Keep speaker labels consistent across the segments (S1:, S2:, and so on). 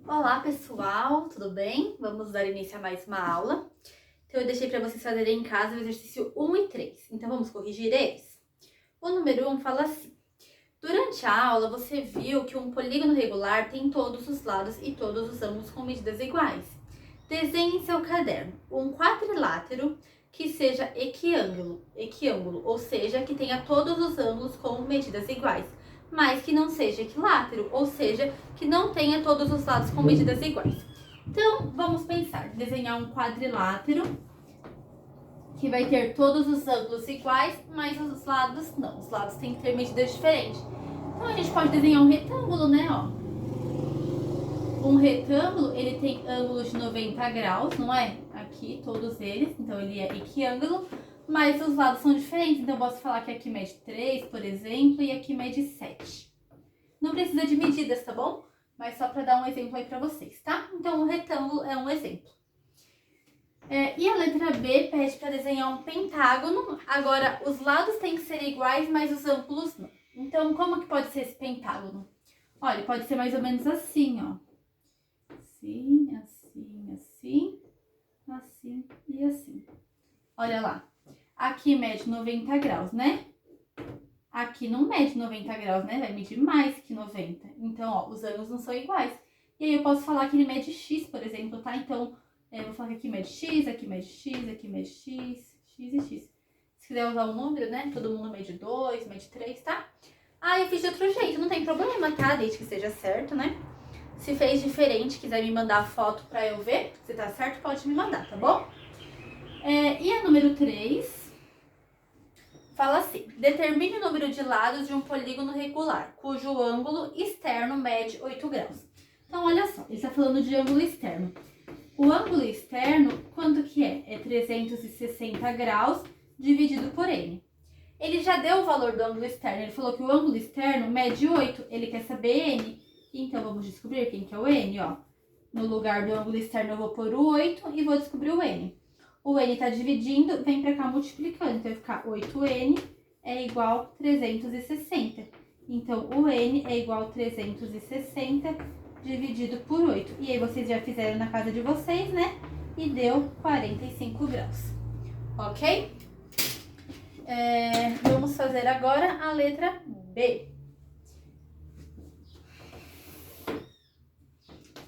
S1: Olá pessoal, tudo bem? Vamos dar início a mais uma aula. Então eu deixei para vocês fazerem em casa o exercício 1 e 3. Então vamos corrigir eles? O número 1 fala assim: durante a aula você viu que um polígono regular tem todos os lados e todos os ângulos com medidas iguais. Desenhe em seu caderno um quadrilátero que seja equiângulo, ou seja, que tenha todos os ângulos com medidas iguais, mas que não seja equilátero, ou seja, que não tenha todos os lados com medidas iguais. Então, vamos pensar, desenhar um quadrilátero que vai ter todos os ângulos iguais, mas os lados não. Os lados têm que ter medidas diferentes. Então, a gente pode desenhar um retângulo, né, ó. Um retângulo, ele tem ângulos de 90 graus, não é? Aqui, todos eles, então ele é equiângulo, mas os lados são diferentes, então eu posso falar que aqui mede 3, por exemplo, e aqui mede 7. Não precisa de medidas, tá bom? Mas só para dar um exemplo aí para vocês, tá? Então, o retângulo é um exemplo. E a letra B pede para desenhar um pentágono. Agora, os lados têm que ser iguais, mas os ângulos não. Então, como que pode ser esse pentágono? Olha, pode ser mais ou menos assim, ó. Assim, assim, assim, assim e assim. Olha lá. Aqui mede 90 graus, né? Aqui não mede 90 graus, né? Vai medir mais que 90. Então, ó, os ângulos não são iguais. E aí eu posso falar que ele mede X, por exemplo, tá? Então, eu vou falar que aqui mede X, aqui mede X, aqui mede X, X e X. Se quiser usar um número, né? Todo mundo mede 2, mede 3, tá? Ah, eu fiz de outro jeito, não tem problema, tá? Desde que seja certo, né? Se fez diferente, quiser me mandar a foto pra eu ver se tá certo, pode me mandar, tá bom? E a número 3 fala assim: determine o número de lados de um polígono regular, cujo ângulo externo mede 8 graus. Então, olha só, ele está falando de ângulo externo. O ângulo externo, quanto que é? É 360 graus dividido por N. Ele já deu o valor do ângulo externo, ele falou que o ângulo externo mede 8, ele quer saber N. Então, vamos descobrir quem que é o N, ó. No lugar do ângulo externo, eu vou pôr o 8 e vou descobrir o N. O N tá dividindo, vem pra cá multiplicando. Então, vai ficar 8N é igual a 360. Então, o N é igual a 360 dividido por 8. E aí, vocês já fizeram na casa de vocês, né? E deu 45 graus. Ok? Vamos fazer agora a letra B.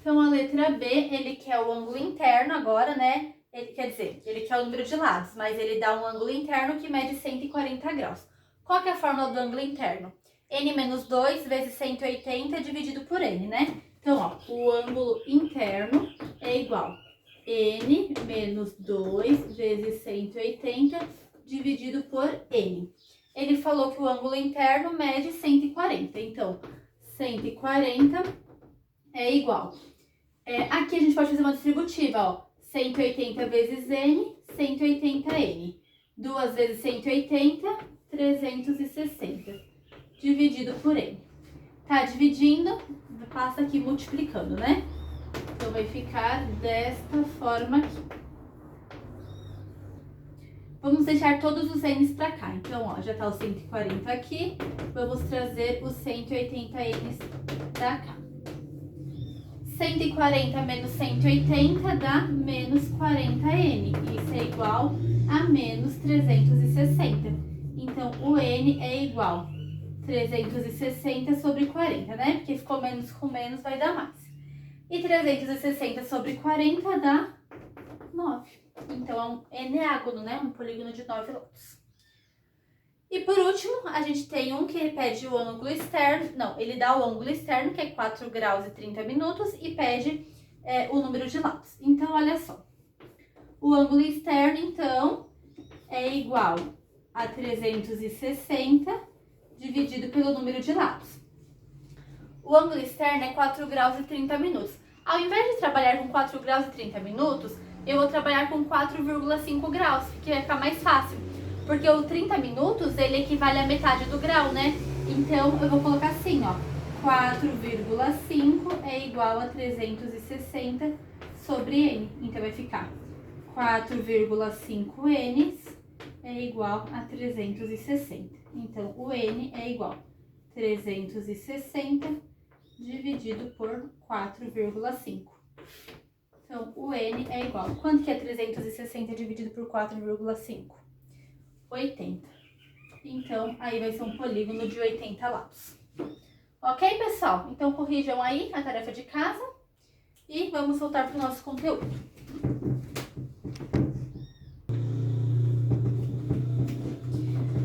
S1: Então, a letra B, ele quer o ângulo interno agora, né? Ele quer o número de lados, mas ele dá um ângulo interno que mede 140 graus. Qual que é a fórmula do ângulo interno? N menos 2 vezes 180 dividido por N, né? Então, ó, o ângulo interno é igual a N menos 2 vezes 180 dividido por N. Ele falou que o ângulo interno mede 140, então 140 é igual. Aqui a gente pode fazer uma distributiva, ó. 180 vezes N, 180N. 2 vezes 180, 360. Dividido por N. Tá dividindo, passa aqui multiplicando, né? Então, vai ficar desta forma aqui. Vamos deixar todos os N's pra cá. Então, ó, já tá o 140 aqui. Vamos trazer os 180N's pra cá. 140 menos 180 dá menos 40N. Isso é igual a menos 360. Então, o N é igual a 360 sobre 40, né? Porque ficou menos com menos, vai dar mais. E 360 sobre 40 dá 9. Então, é um eneágono, né? Um polígono de 9 lados. E por último, a gente tem um que ele pede o ângulo externo. Não, ele dá o ângulo externo, que é 4 graus e 30 minutos, e pede o número de lados. Então, olha só. O ângulo externo, então, é igual a 360 dividido pelo número de lados. O ângulo externo é 4 graus e 30 minutos. Ao invés de trabalhar com 4 graus e 30 minutos, eu vou trabalhar com 4,5 graus, que vai ficar mais fácil. Porque o 30 minutos, ele equivale à metade do grau, né? Então, eu vou colocar assim, ó. 4,5 é igual a 360 sobre N. Então, vai ficar 4,5 N é igual a 360. Então, o N é igual a 360 dividido por 4,5. Então, o N é igual. Quanto que é 360 dividido por 4,5? 80. Então, aí vai ser um polígono de 80 lados. Ok, pessoal? Então, corrijam aí a tarefa de casa e vamos voltar para o nosso conteúdo.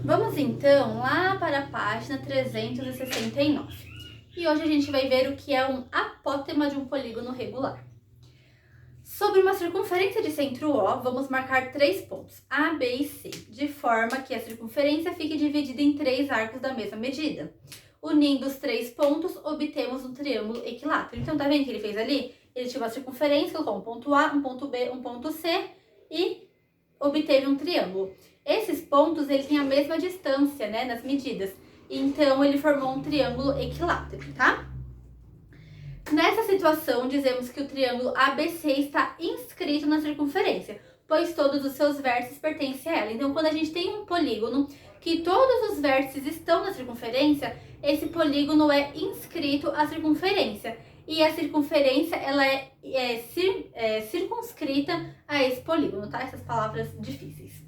S1: Vamos, então, lá para a página 369. E hoje a gente vai ver o que é um apótema de um polígono regular. Sobre uma circunferência de centro O, vamos marcar 3 pontos, A, B e C, de forma que a circunferência fique dividida em 3 arcos da mesma medida. Unindo os 3 pontos, obtemos um triângulo equilátero. Então, tá vendo que ele fez ali? Ele tinha uma circunferência, colocou um ponto A, um ponto B, um ponto C e obteve um triângulo. Esses pontos, ele tem a mesma distância, né, nas medidas. Então, ele formou um triângulo equilátero, tá? Nessa situação, dizemos que o triângulo ABC está inscrito na circunferência, pois todos os seus vértices pertencem a ela. Então, quando a gente tem um polígono que todos os vértices estão na circunferência, esse polígono é inscrito à circunferência. E a circunferência, ela é circunscrita a esse polígono, tá? Essas palavras difíceis.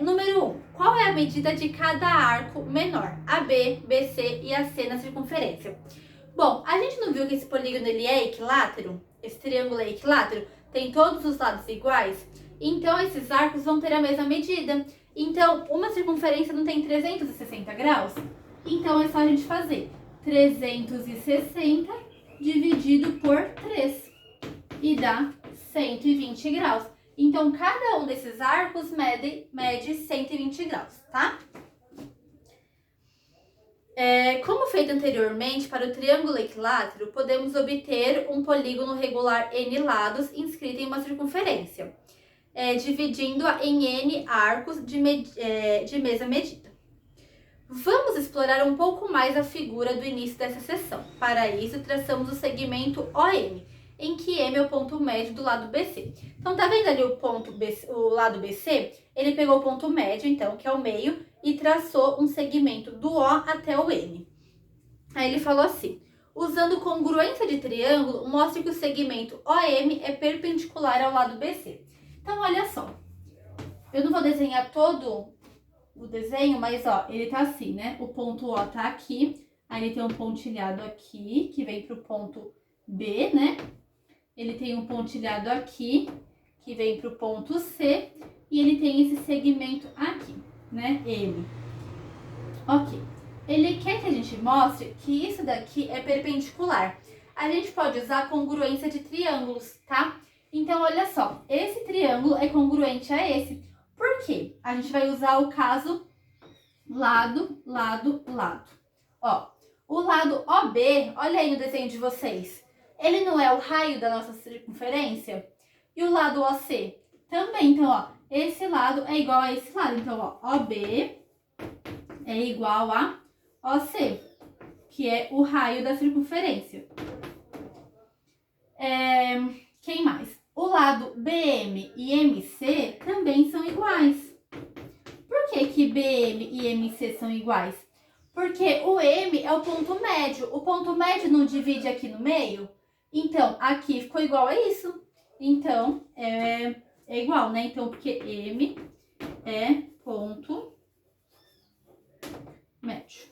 S1: Número 1. Qual é a medida de cada arco menor? AB, BC e AC na circunferência. Bom, a gente não viu que esse polígono ele é equilátero? Esse triângulo é equilátero? Tem todos os lados iguais? Então, esses arcos vão ter a mesma medida. Então, uma circunferência não tem 360 graus? Então, é só a gente fazer 360 dividido por 3 e dá 120 graus. Então, cada um desses arcos mede 120 graus, tá? Como feito anteriormente, para o triângulo equilátero, podemos obter um polígono regular N lados inscrito em uma circunferência, dividindo-a em N arcos de mesma medida. Vamos explorar um pouco mais a figura do início dessa seção. Para isso, traçamos o segmento OM, em que M é o ponto médio do lado BC. Então, tá vendo ali o lado BC? Ele pegou o ponto médio, então, que é o meio, e traçou um segmento do O até o M. Aí ele falou assim: usando congruência de triângulo, mostre que o segmento OM é perpendicular ao lado BC. Então, olha só. Eu não vou desenhar todo o desenho, mas ó, ele tá assim, né? O ponto O tá aqui, aí ele tem um pontilhado aqui, que vem pro ponto B, né? Ele tem um pontilhado aqui, que vem pro ponto C, e ele tem esse segmento aqui, né? M. Ok. Ele quer que a gente mostre que isso daqui é perpendicular. A gente pode usar congruência de triângulos, tá? Então, olha só, esse triângulo é congruente a esse. Por quê? A gente vai usar o caso lado, lado, lado. Ó, o lado OB, olha aí no desenho de vocês. Ele não é o raio da nossa circunferência? E o lado OC? Também. Então, ó, esse lado é igual a esse lado. Então, ó, OB é igual a OC, que é o raio da circunferência. Quem mais? O lado BM e MC também são iguais. Por que que BM e MC são iguais? Porque o M é o ponto médio. O ponto médio não divide aqui no meio? Então, aqui ficou igual a isso. Então, é igual, né? Então, porque M é ponto médio.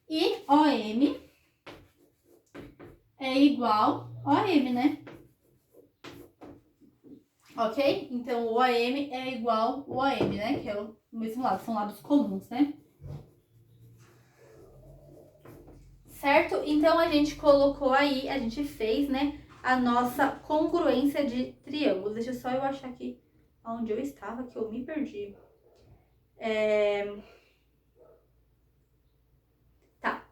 S1: E OM é igual OM, né? Ok? Então, o OM é igual o OM, né? Que é o mesmo lado, são lados comuns, né? Certo? Então, a gente colocou aí, a gente fez, né, a nossa congruência de triângulos. Deixa só eu achar aqui onde eu estava, que eu me perdi. Tá.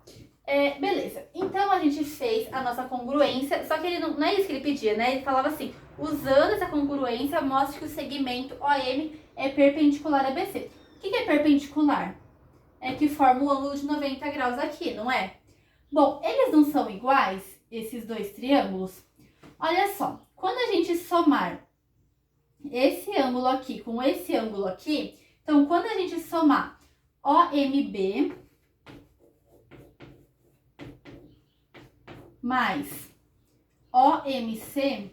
S1: Beleza. Então, a gente fez a nossa congruência, só que ele não é isso que ele pedia, né? Ele falava assim, usando essa congruência, mostre que o segmento OM é perpendicular a BC. O que é perpendicular? É que forma o ângulo de 90 graus aqui, não é? Bom, eles não são iguais, esses dois triângulos? Olha só, quando a gente somar esse ângulo aqui com esse ângulo aqui, então quando a gente somar OMB mais OMC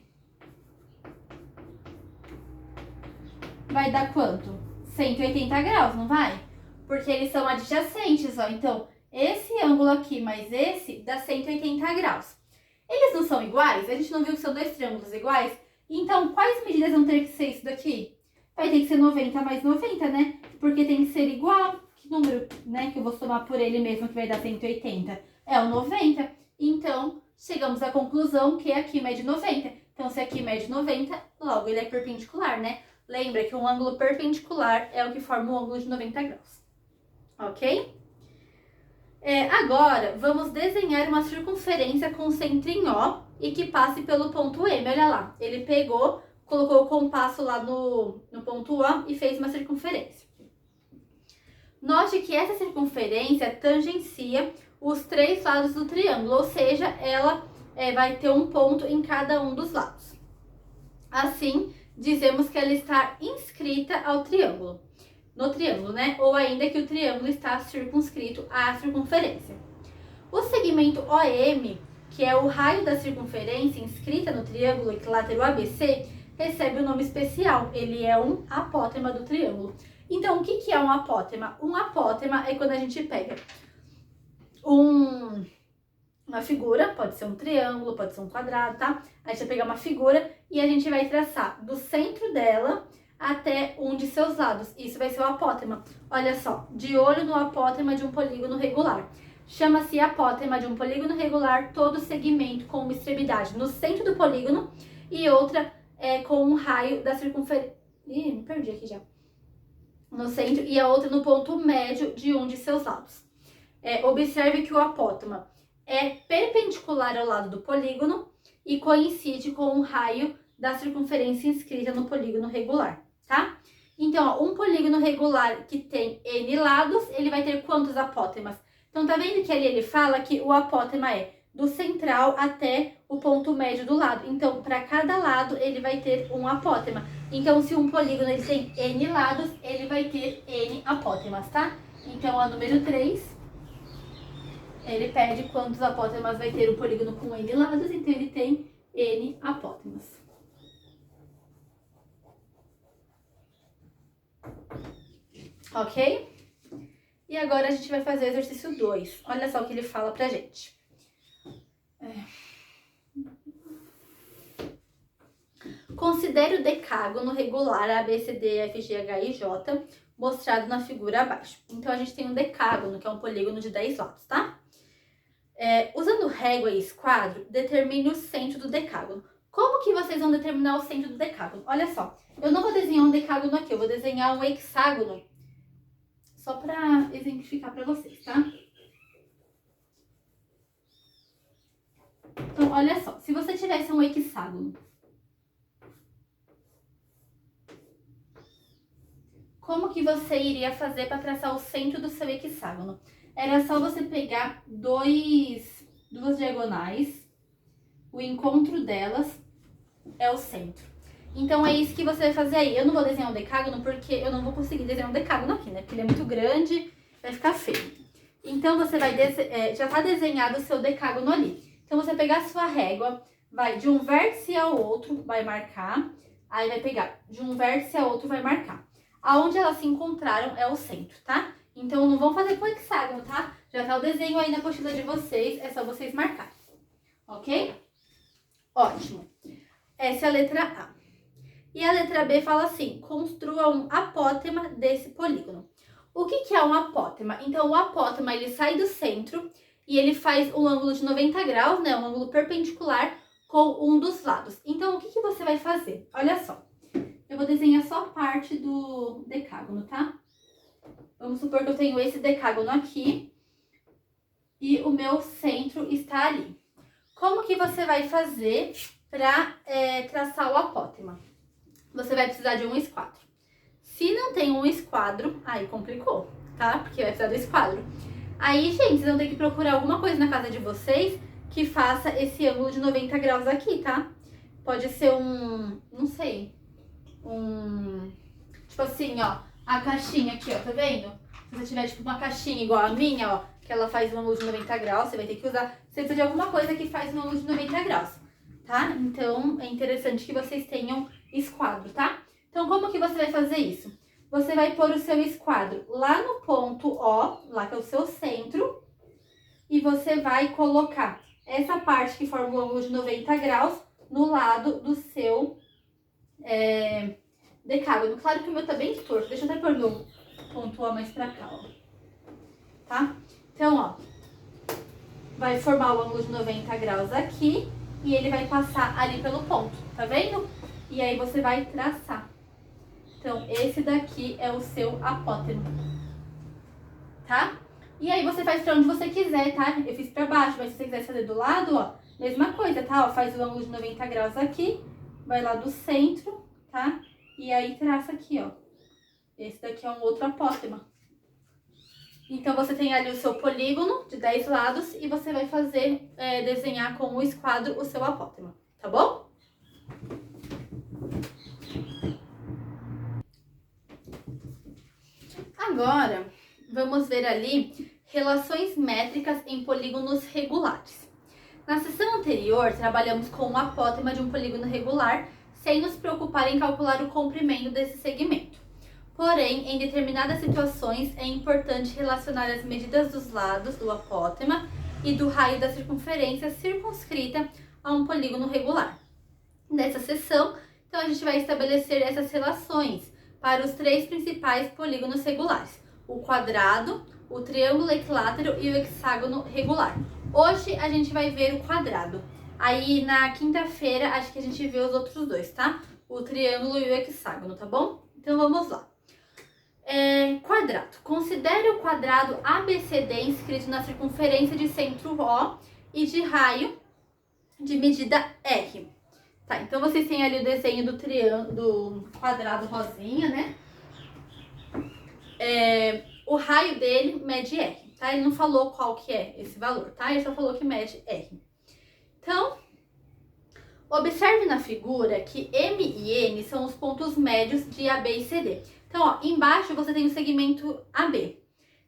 S1: vai dar quanto? 180 graus, não vai? Porque eles são adjacentes, ó. Então, esse ângulo aqui mais esse dá 180 graus. Eles não são iguais? A gente não viu que são dois triângulos iguais? Então, quais medidas vão ter que ser isso daqui? Vai ter que ser 90 mais 90, né? Porque tem que ser igual. Que número, né, que eu vou somar por ele mesmo que vai dar 180? É o 90. Então, chegamos à conclusão que aqui mede 90. Então, se aqui mede 90, logo ele é perpendicular, né? Lembra que um ângulo perpendicular é o que forma um ângulo de 90 graus. Ok? Agora, vamos desenhar uma circunferência com centro em O e que passe pelo ponto M. Olha lá, ele pegou, colocou o compasso lá no ponto O e fez uma circunferência. Note que essa circunferência tangencia os três lados do triângulo, ou seja, ela vai ter um ponto em cada um dos lados. Assim, dizemos que ela está inscrita ao triângulo. No triângulo, né? Ou ainda que o triângulo está circunscrito à circunferência. O segmento OM, que é o raio da circunferência inscrita no triângulo equilátero ABC, recebe um nome especial. Ele é um apótema do triângulo. Então, o que é um apótema? Um apótema é quando a gente pega uma figura, pode ser um triângulo, pode ser um quadrado, tá? A gente vai pegar uma figura e a gente vai traçar do centro dela até um de seus lados. Isso vai ser o apótema. Olha só, de olho no apótema de um polígono regular. Chama-se apótema de um polígono regular todo segmento com uma extremidade no centro do polígono e outra com um raio da circunferência. Ih, me perdi aqui já. No centro e a outra no ponto médio de um de seus lados. Observe que o apótema é perpendicular ao lado do polígono e coincide com o raio da circunferência inscrita no polígono regular, tá? Então, ó, um polígono regular que tem N lados, ele vai ter quantos apótemas? Então, tá vendo que ali ele fala que o apótema é do central até o ponto médio do lado. Então, para cada lado, ele vai ter um apótema. Então, se um polígono ele tem N lados, ele vai ter N apótemas, tá? Então, a número 3... ele pede quantos apótemas vai ter o polígono com N lados, então ele tem N apótemas. Ok? E agora a gente vai fazer o exercício 2. Olha só o que ele fala pra gente. Considere o decágono regular ABCDFGHIJ mostrado na figura abaixo. Então, a gente tem um decágono, que é um polígono de 10 lados, tá? Usando régua e esquadro, determine o centro do decágono. Como que vocês vão determinar o centro do decágono? Olha só, eu não vou desenhar um decágono aqui, eu vou desenhar um hexágono, só para exemplificar para vocês, tá? Então, olha só, se você tivesse um hexágono, como que você iria fazer para traçar o centro do seu hexágono? Era só você pegar duas diagonais, o encontro delas é o centro. Então, é isso que você vai fazer aí. Eu não vou desenhar um decágono porque eu não vou conseguir desenhar um decágono aqui, né? Porque ele é muito grande, vai ficar feio. Então, você vai já tá desenhado o seu decágono ali. Então, você pegar a sua régua, vai de um vértice ao outro, vai marcar. Aí, vai pegar de um vértice ao outro, vai marcar. Aonde elas se encontraram é o centro, tá? Então, não vão fazer com hexágono, tá? Já tá o desenho aí na apostila de vocês, é só vocês marcarem. Ok? Ótimo. Essa é a letra A. E a letra B fala assim, construa um apótema desse polígono. O que é um apótema? Então, o apótema, ele sai do centro e ele faz um ângulo de 90 graus, né? Um ângulo perpendicular com um dos lados. Então, o que você vai fazer? Olha só. Eu vou desenhar só parte do decágono, tá? Vamos supor que eu tenho esse decágono aqui e o meu centro está ali. Como que você vai fazer para traçar o apótema? Você vai precisar de um esquadro. Se não tem um esquadro, aí complicou, tá? Porque vai precisar do esquadro. Aí, gente, vocês vão ter que procurar alguma coisa na casa de vocês que faça esse ângulo de 90 graus aqui, tá? Pode ser não sei, tipo assim, ó, a caixinha aqui, ó, tá vendo? Se você tiver, tipo, uma caixinha igual a minha, ó, que ela faz um ângulo de 90 graus, você vai ter que usar. Você precisa de alguma coisa que faz um ângulo de 90 graus, tá? Então, é interessante que vocês tenham esquadro, tá? Então, como que você vai fazer isso? Você vai pôr o seu esquadro lá no ponto O, lá que é o seu centro, e você vai colocar essa parte que forma o ângulo de 90 graus no lado do seu decágono. Claro que o meu tá bem torto, deixa eu até pôr meu ponto O mais pra cá, ó. Tá? Então, ó, vai formar o ângulo de 90 graus aqui e ele vai passar ali pelo ponto, tá vendo? E aí você vai traçar. Então, esse daqui é o seu apótemo, tá? E aí você faz pra onde você quiser, tá? Eu fiz pra baixo, mas se você quiser fazer do lado, ó, mesma coisa, tá? Ó, faz o ângulo de 90 graus aqui, vai lá do centro, tá? E aí traça aqui, ó. Esse daqui é um outro apótema. Então, você tem ali o seu polígono de 10 lados e você vai fazer, desenhar com o esquadro o seu apótema, tá bom? Agora, vamos ver ali relações métricas em polígonos regulares. Na sessão anterior, trabalhamos com o apótema de um polígono regular, sem nos preocupar em calcular o comprimento desse segmento. Porém, em determinadas situações, é importante relacionar as medidas dos lados do apótema e do raio da circunferência circunscrita a um polígono regular. Nessa sessão, então, a gente vai estabelecer essas relações para os 3 principais polígonos regulares: o quadrado, o triângulo equilátero e o hexágono regular. Hoje a gente vai ver o quadrado. Aí na quinta-feira acho que a gente vê os outros dois, tá? O triângulo e o hexágono, tá bom? Então vamos lá. Quadrado. Considere o quadrado ABCD inscrito na circunferência de centro O e de raio de medida R. Tá, então vocês têm ali o desenho do triângulo, do quadrado rosinha, né? O raio dele mede R, tá? Ele não falou qual que é esse valor, tá? Ele só falou que mede R. Então, observe na figura que M e N são os pontos médios de AB e CD. Então, ó, embaixo você tem o segmento AB.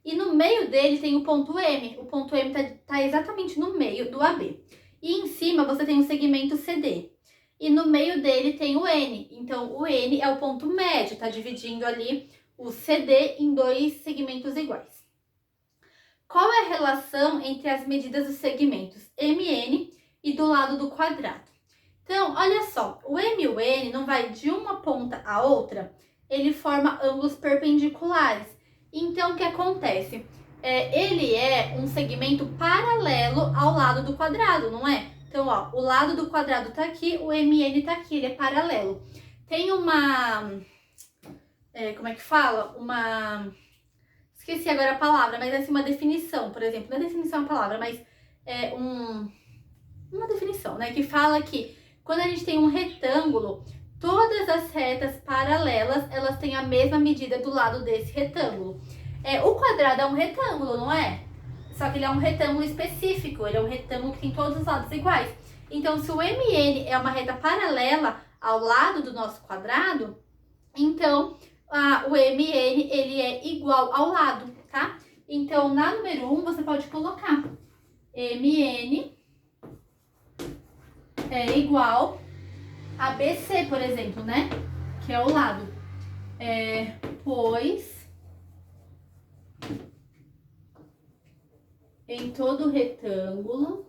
S1: E no meio dele tem o ponto M. O ponto M tá exatamente no meio do AB. E em cima você tem o segmento CD. E no meio dele tem o N. Então, o N é o ponto médio, tá dividindo ali o CD em 2 segmentos iguais. Qual é a relação entre as medidas dos segmentos MN e do lado do quadrado? Então, olha só, o M e o N não vai de uma ponta à outra, ele forma ângulos perpendiculares. Então, o que acontece? Ele é um segmento paralelo ao lado do quadrado, não é? Então, ó, o lado do quadrado tá aqui, o MN tá aqui, ele é paralelo. Tem uma... como é que fala? Esqueci agora a palavra, mas é assim, uma definição, por exemplo. Não é definição a palavra, mas é uma definição, né? Que fala que quando a gente tem um retângulo, todas as retas paralelas, elas têm a mesma medida do lado desse retângulo. O quadrado é um retângulo, não é? Só que ele é um retângulo específico, ele é um retângulo que tem todos os lados iguais. Então, se o MN é uma reta paralela ao lado do nosso quadrado, então o MN ele é igual ao lado, tá? Então, na número 1, você pode colocar MN é igual a BC, por exemplo, né? Que é o lado. Pois em todo retângulo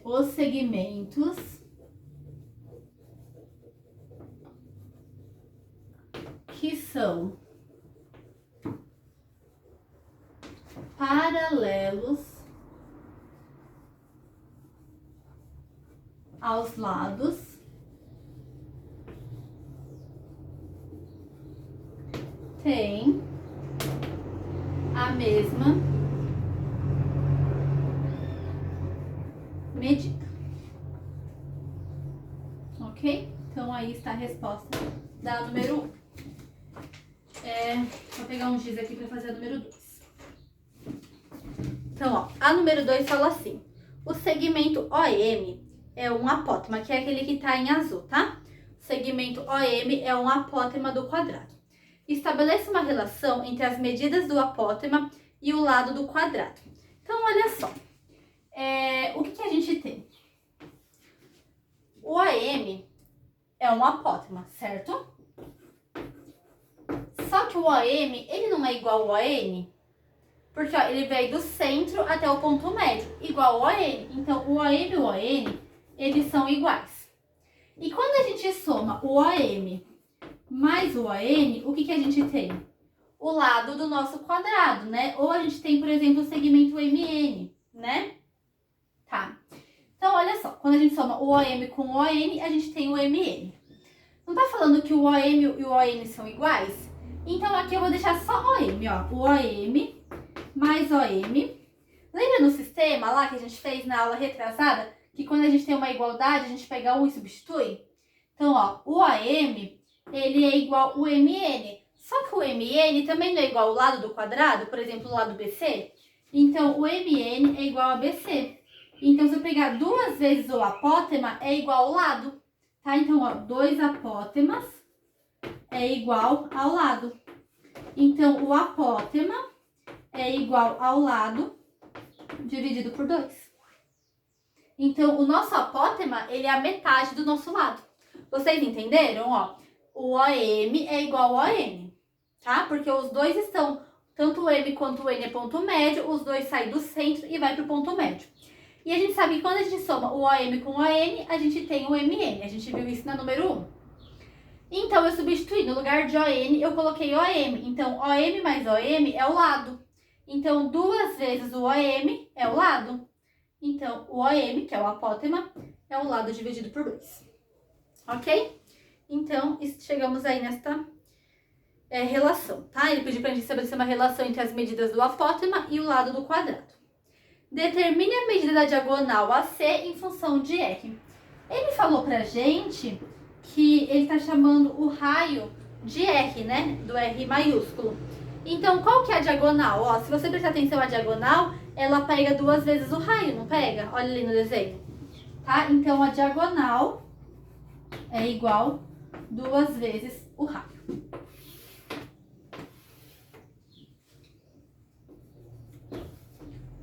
S1: os segmentos que são paralelos aos lados têm a mesma medida. Ok? Então, aí está a resposta da número 1. Vou pegar um giz aqui para fazer a número 2. Então, ó, a número 2 fala assim: o segmento OM é um apótema, que é aquele que tá em azul, tá? O segmento OM é um apótema do quadrado. Estabeleça uma relação entre as medidas do apótema e o lado do quadrado. Então, olha só. O que a gente tem? O AM é um apótema, certo? Só que o OM, ele não é igual ao ON, porque ó, ele veio do centro até o ponto médio, igual ao ON. Então, o OM e o ON, eles são iguais. E quando a gente soma o OM mais o ON, o que a gente tem? O lado do nosso quadrado, né? Ou a gente tem, por exemplo, o segmento MN, né? Tá. Então, olha só. Quando a gente soma o OM com o ON, a gente tem o MN. Não tá falando que o OM e o ON são iguais? Então, aqui eu vou deixar só OM, ó. O OM mais OM. Lembra no sistema lá que a gente fez na aula retrasada? Que quando a gente tem uma igualdade, a gente pega 1 e substitui? Então, ó, o OM, ele é igual ao MN. Só que o MN também não é igual ao lado do quadrado, por exemplo, o lado BC. Então, o MN é igual a BC. Então, se eu pegar 2 vezes o apótema, é igual ao lado. Tá? Então, ó, 2 apótemas é igual ao lado. Então, o apótema é igual ao lado dividido por 2. Então, o nosso apótema, ele é a metade do nosso lado. Vocês entenderam? Ó, o OM é igual ao ON, tá? Porque os dois estão, tanto o M quanto o N é ponto médio, os dois saem do centro e vai pro ponto médio. E a gente sabe que quando a gente soma o OM com o ON, a gente tem o MN. A gente viu isso na número 1. Então, eu substituí, no lugar de ON, eu coloquei OM. Então, OM mais OM é o lado. Então, 2 vezes o OM é o lado. Então, o OM, que é o apótema, é o lado dividido por 2. Ok? Então, chegamos aí nesta relação, tá? Ele pediu pra gente estabelecer uma relação entre as medidas do apótema e o lado do quadrado. Determine a medida da diagonal AC em função de R. Ele falou pra gente que ele tá chamando o raio de R, né? Do R maiúsculo. Então, qual que é a diagonal? Ó, se você prestar atenção à diagonal, ela pega 2 vezes o raio, não pega? Olha ali no desenho. Tá? Então, a diagonal é igual 2 vezes o raio.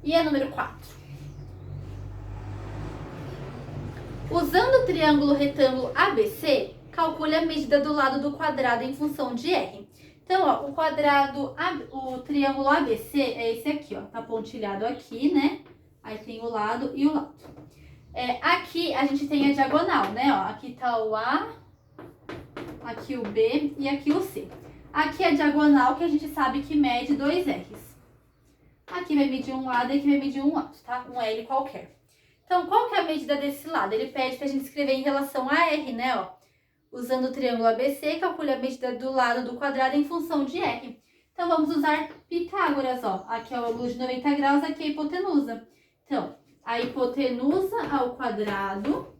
S1: E a número 4. Usando o triângulo retângulo ABC, calcule a medida do lado do quadrado em função de R. Então, ó, o triângulo ABC é esse aqui, ó. Tá pontilhado aqui, né? Aí tem o lado e o lado. Aqui a gente tem a diagonal, né? Ó, aqui tá o A, aqui o B e aqui o C. Aqui é a diagonal que a gente sabe que mede 2 R's. Aqui vai medir um lado e aqui vai medir um lado, tá? Um L qualquer. Então, qual que é a medida desse lado? Ele pede pra gente escrever em relação a R, né? Ó, usando o triângulo ABC, calcule a medida do lado do quadrado em função de R. Então, vamos usar Pitágoras, ó. Aqui é o ângulo de 90 graus, aqui é a hipotenusa. Então, a hipotenusa ao quadrado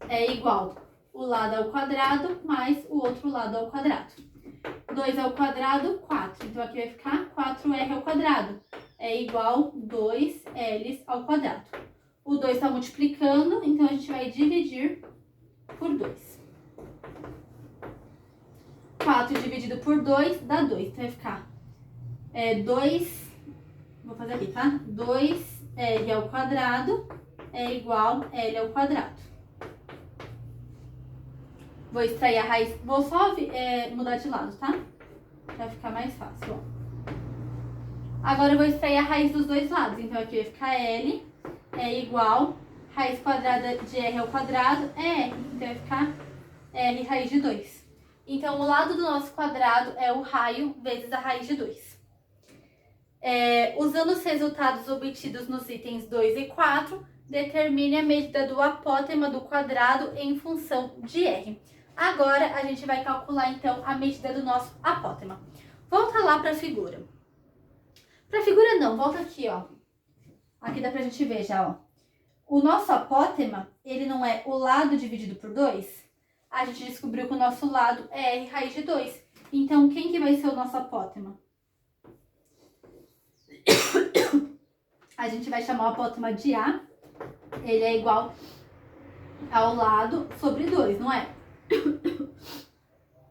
S1: é igual o lado ao quadrado mais o outro lado ao quadrado. 2 ao quadrado, 4. Então, aqui vai ficar 4R ao quadrado. É igual 2L ao quadrado. O 2 está multiplicando, então a gente vai dividir por 2. 4 dividido por 2 dá 2. Então, vai ficar 2... Vou fazer aqui, tá? 2R ao quadrado é igual L ao quadrado. Vou extrair a raiz. Vou só mudar de lado, tá? Pra ficar mais fácil, ó. Agora eu vou extrair a raiz dos dois lados. Então, aqui vai ficar L é igual raiz quadrada de R ao quadrado é R. Então, vai ficar R raiz de 2. Então, o lado do nosso quadrado é o raio vezes a raiz de 2. Usando os resultados obtidos nos itens 2 e 4, determine a medida do apótema do quadrado em função de R. Agora, a gente vai calcular, então, a medida do nosso apótema. Volta lá para a figura. Para a figura não, volta aqui, ó. Aqui dá pra gente ver já, ó. O nosso apótema, ele não é o lado dividido por 2? A gente descobriu que o nosso lado é R raiz de 2. Então, quem que vai ser o nosso apótema? A gente vai chamar o apótema de A. Ele é igual ao lado sobre 2, não é?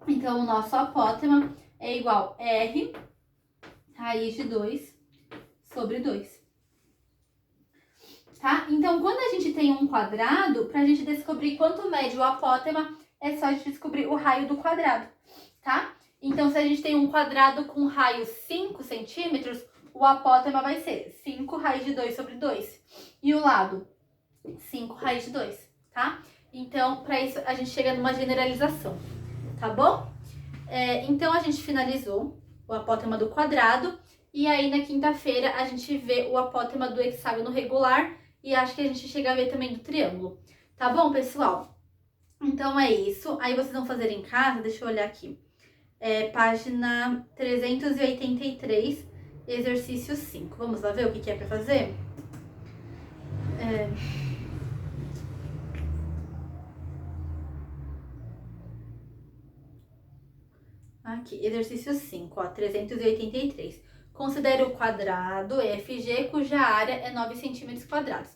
S1: Então, o nosso apótema é igual a R raiz de 2 sobre 2. Tá? Então, quando a gente tem um quadrado, para a gente descobrir quanto mede o apótema, é só a gente descobrir o raio do quadrado, tá? Então, se a gente tem um quadrado com raio 5 centímetros, o apótema vai ser 5 raiz de 2 sobre 2. E o lado? 5 raiz de 2, tá? Então, para isso, a gente chega numa generalização, tá bom? Então, a gente finalizou o apótema do quadrado. E aí, na quinta-feira, a gente vê o apótema do hexágono regular. E acho que a gente chega a ver também do triângulo. Tá bom, pessoal? Então, é isso. Aí, vocês vão fazer em casa, deixa eu olhar aqui. Página 383, exercício 5. Vamos lá ver o que é para fazer? Aqui, exercício 5, ó, 383. Considere o quadrado EFG, cuja área é 9 centímetros quadrados.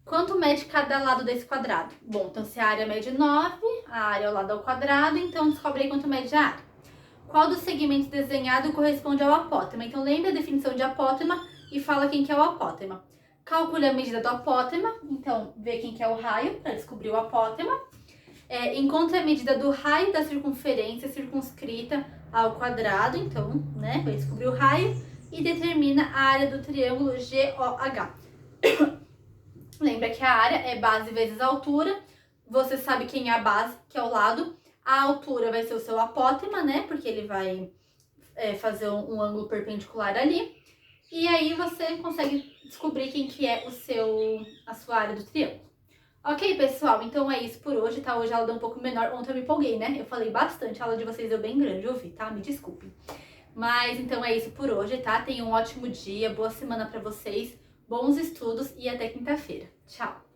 S1: Quanto mede cada lado desse quadrado? Bom, então se a área mede 9, a área é o lado ao quadrado, então descobre aí quanto mede a área. Qual dos segmentos desenhado corresponde ao apótema? Então lembra a definição de apótema e fala quem que é o apótema. Calcule a medida do apótema, então vê quem que é o raio para descobrir o apótema. Encontre a medida do raio da circunferência circunscrita ao quadrado, então, né, vai descobrir o raio, e determina a área do triângulo GOH. Lembra que a área é base vezes altura, você sabe quem é a base, que é o lado, a altura vai ser o seu apótema, né, porque ele vai fazer um ângulo perpendicular ali, e aí você consegue descobrir quem que é a sua área do triângulo. Ok, pessoal, então é isso por hoje, tá? Hoje a aula deu um pouco menor, ontem eu me empolguei, né? Eu falei bastante, a aula de vocês deu bem grande, eu vi, tá? Me desculpem. Mas então é isso por hoje, tá? Tenham um ótimo dia, boa semana pra vocês, bons estudos e até quinta-feira. Tchau!